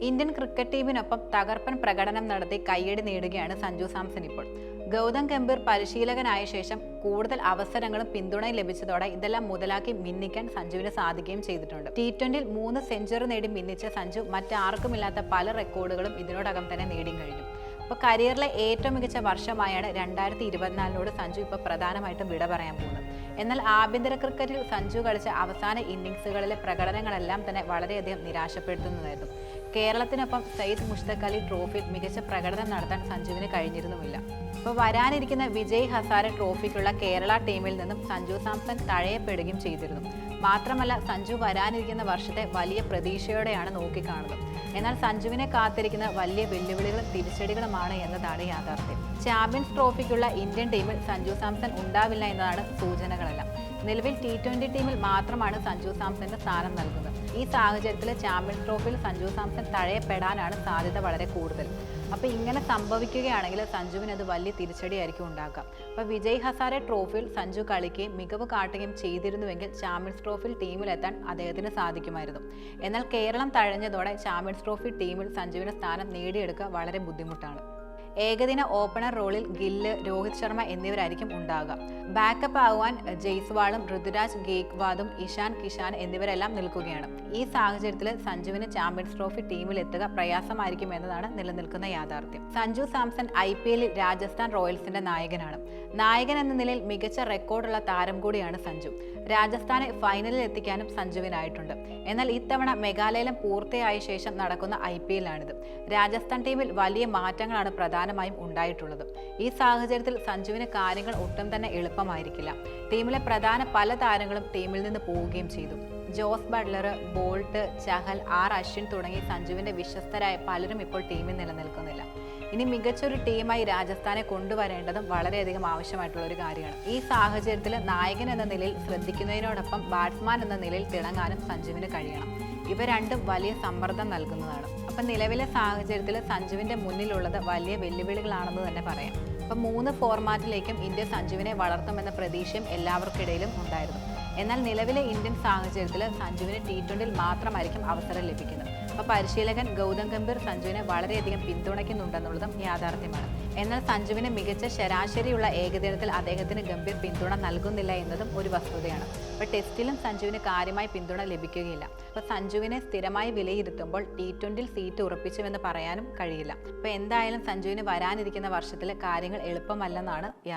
Indian cricket ടീമിനൊപ്പം തകർപ്പൻ പ്രകടനം നടത്തി കയ്യടി നേടുകയാണ് സഞ്ജു സാംസൺ ഇപ്പോൾ. ഗൗതം ഗംഭീർ പരിശീലകനായ ശേഷം കൂടുതൽ അവസരങ്ങളും പിന്തുണയും ലഭിച്ചതോടെ ഇതെല്ലാം മുതലാക്കി മിന്നിക്കാൻ സഞ്ജുവിന് സാധിക്കുകയും ചെയ്തിട്ടുണ്ട്. T20 3 സെഞ്ചുറി നേടി മിന്നിച്ച സഞ്ജു മറ്റാർക്കുമില്ലാത്ത പല റെക്കോർഡുകളും ഇതിനോടകം തന്നെ നേടിയും കഴിഞ്ഞു. അപ്പോൾ കരിയറിലെ ഏറ്റവും മികച്ച വർഷമായാണ് 2024 സഞ്ജു ഇപ്പോൾ പ്രധാനമായിട്ടും വിട പറയാൻ പോകുന്നത്. എന്നാൽ ആഭ്യന്തര ക്രിക്കറ്റിൽ സഞ്ജു കളിച്ച അവസാന ഇന്നിംഗ്സുകളിലെ പ്രകടനങ്ങളെല്ലാം തന്നെ വളരെയധികം നിരാശപ്പെടുത്തുന്നതായിരുന്നു. കേരളത്തിനൊപ്പം സയ്യിദ് മുഷ്തഖ് അലി ട്രോഫിയിൽ മികച്ച പ്രകടനം നടത്താൻ സഞ്ജുവിന് കഴിഞ്ഞിരുന്നുമില്ല. ഇപ്പോൾ വരാനിരിക്കുന്ന വിജയ് ഹസാരെ ട്രോഫിക്കുള്ള കേരള ടീമിൽ നിന്നും സഞ്ജു സാംസൺ തഴയപ്പെടുകയും ചെയ്തിരുന്നു. മാത്രമല്ല സഞ്ജു വരാനിരിക്കുന്ന വർഷത്തെ വലിയ പ്രതീക്ഷയോടെയാണ് നോക്കിക്കാണുന്നത്. എന്നാൽ സഞ്ജുവിനെ കാത്തിരിക്കുന്ന വലിയ വെല്ലുവിളികളും തിരിച്ചടികളുമാണ് എന്നതാണ് യാഥാർത്ഥ്യം. ചാമ്പ്യൻസ് ട്രോഫിക്കുള്ള ഇന്ത്യൻ ടീമിൽ സഞ്ജു സാംസൺ ഉണ്ടാവില്ല എന്നതാണ് സൂചനകളെല്ലാം. നിലവിൽ T20 ടീമിൽ മാത്രമാണ് സഞ്ജു സാംസന്റെ സ്ഥാനം നൽകുന്നത്. ഈ സാഹചര്യത്തിൽ ചാമ്പ്യൻസ് ട്രോഫിയിൽ സഞ്ജു സാംസൺ തഴയപ്പെടാനാണ് സാധ്യത വളരെ കൂടുതൽ. അപ്പോൾ ഇങ്ങനെ സംഭവിക്കുകയാണെങ്കിൽ സഞ്ജുവിന് അത് വലിയ തിരിച്ചടിയായിരിക്കും ഉണ്ടാക്കുക. അപ്പോൾ വിജയ് ഹസാരെ ട്രോഫിയിൽ സഞ്ജു കളിക്കുകയും മികവ് കാട്ടുകയും ചെയ്തിരുന്നുവെങ്കിൽ ചാമ്പ്യൻസ് ട്രോഫിയിൽ ടീമിലെത്താൻ അദ്ദേഹത്തിന് സാധിക്കുമായിരുന്നു. എന്നാൽ കേരളം തഴഞ്ഞതോടെ ചാമ്പ്യൻസ് ട്രോഫി ടീമിൽ സഞ്ജുവിന് സ്ഥാനം നേടിയെടുക്കുക വളരെ ബുദ്ധിമുട്ടാണ്. ഏകദിന ഓപ്പണർ റോളിൽ ഗില്ല്, രോഹിത് ശർമ്മ എന്നിവരായിരിക്കും ഉണ്ടാകുക. ബാക്കപ്പ് ആകുവാൻ ജയ്സ്വാളും ഋതുരാജ് ഗേക്വാദും ഇഷാൻ കിഷാൻ എന്നിവരെല്ലാം നിൽക്കുകയാണ്. ഈ സാഹചര്യത്തിൽ സഞ്ജുവിന് ചാമ്പ്യൻസ് ട്രോഫി ടീമിൽ എത്തുക പ്രയാസമായിരിക്കും എന്നതാണ് നിലനിൽക്കുന്ന യാഥാർത്ഥ്യം. സഞ്ജു സാംസൺ IPL രാജസ്ഥാൻ റോയൽസിന്റെ നായകനാണ്. നായകൻ എന്ന നിലയിൽ മികച്ച റെക്കോർഡുള്ള താരം കൂടിയാണ് സഞ്ജു. രാജസ്ഥാനെ ഫൈനലിൽ എത്തിക്കാനും സഞ്ജുവിനായിട്ടുണ്ട്. എന്നാൽ ഇത്തവണ മെഗാലയം പൂർത്തിയായ ശേഷം നടക്കുന്ന IPL ആണിത്. രാജസ്ഥാൻ ടീമിൽ വലിയ മാറ്റങ്ങളാണ് പ്രധാനമായും ഉണ്ടായിട്ടുള്ളത്. ഈ സാഹചര്യത്തിൽ സഞ്ജുവിന് കാര്യങ്ങൾ ഒട്ടും തന്നെ എളുപ്പമായിരിക്കില്ല. ടീമിലെ പ്രധാന പല താരങ്ങളും ടീമിൽ നിന്ന് പോവുകയും ചെയ്തു. Jos Buttler, Boult, Chahal, Ashwin തുടങ്ങി സഞ്ജുവിന്റെ വിശ്വസ്തരായ പലരും ഇപ്പോൾ ടീമിൽ നിലനിൽക്കുന്നില്ല. ഇനി മികച്ചൊരു ടീമായി രാജസ്ഥാനെ കൊണ്ടുവരേണ്ടതും വളരെയധികം ആവശ്യമായിട്ടുള്ള ഒരു കാര്യമാണ്. ഈ സാഹചര്യത്തിൽ നായകൻ എന്ന നിലയിൽ ശ്രദ്ധിക്കുന്നതിനോടൊപ്പം ബാറ്റ്സ്മാൻ എന്ന നിലയിൽ തിളങ്ങാനും സഞ്ജുവിന് കഴിയണം. ഇവ രണ്ടും വലിയ സമ്മർദ്ദം നൽകുന്നതാണ്. അപ്പം നിലവിലെ സാഹചര്യത്തിൽ സഞ്ജുവിന്റെ മുന്നിലുള്ളത് വലിയ വെല്ലുവിളികളാണെന്ന് തന്നെ പറയാം. അപ്പം 3 ഫോർമാറ്റിലേക്കും ഇന്ത്യ സഞ്ജുവിനെ വളർത്തുമെന്ന പ്രതീക്ഷയും എല്ലാവർക്കിടയിലും ഉണ്ടായിരുന്നു. എന്നാൽ നിലവിലെ ഇന്ത്യൻ സാഹചര്യത്തിൽ സഞ്ജുവിന് T20 മാത്രമായിരിക്കും അവസരം ലഭിക്കുന്നത്. അപ്പോൾ പരിശീലകൻ ഗൗതം ഗംഭീർ സഞ്ജുവിനെ വളരെയധികം പിന്തുണയ്ക്കുന്നുണ്ടെന്നുള്ളതും യാഥാർത്ഥ്യമാണ്. എന്നാൽ സഞ്ജുവിന് മികച്ച ശരാശരിയുള്ള ഏകദിനത്തിൽ അദ്ദേഹത്തിന് ഗംഭീർ പിന്തുണ നൽകുന്നില്ല എന്നതും ഒരു വസ്തുതയാണ്. അപ്പോൾ ടെസ്റ്റിലും സഞ്ജുവിന് കാര്യമായി പിന്തുണ ലഭിക്കുകയില്ല. അപ്പോൾ സഞ്ജുവിനെ സ്ഥിരമായി വിലയിരുത്തുമ്പോൾ T20 സീറ്റ് ഉറപ്പിച്ചുവെന്ന് പറയാനും കഴിയില്ല. അപ്പോൾ എന്തായാലും സഞ്ജുവിന് വരാനിരിക്കുന്ന വർഷത്തിലെ കാര്യങ്ങൾ എളുപ്പമല്ലെന്നാണ്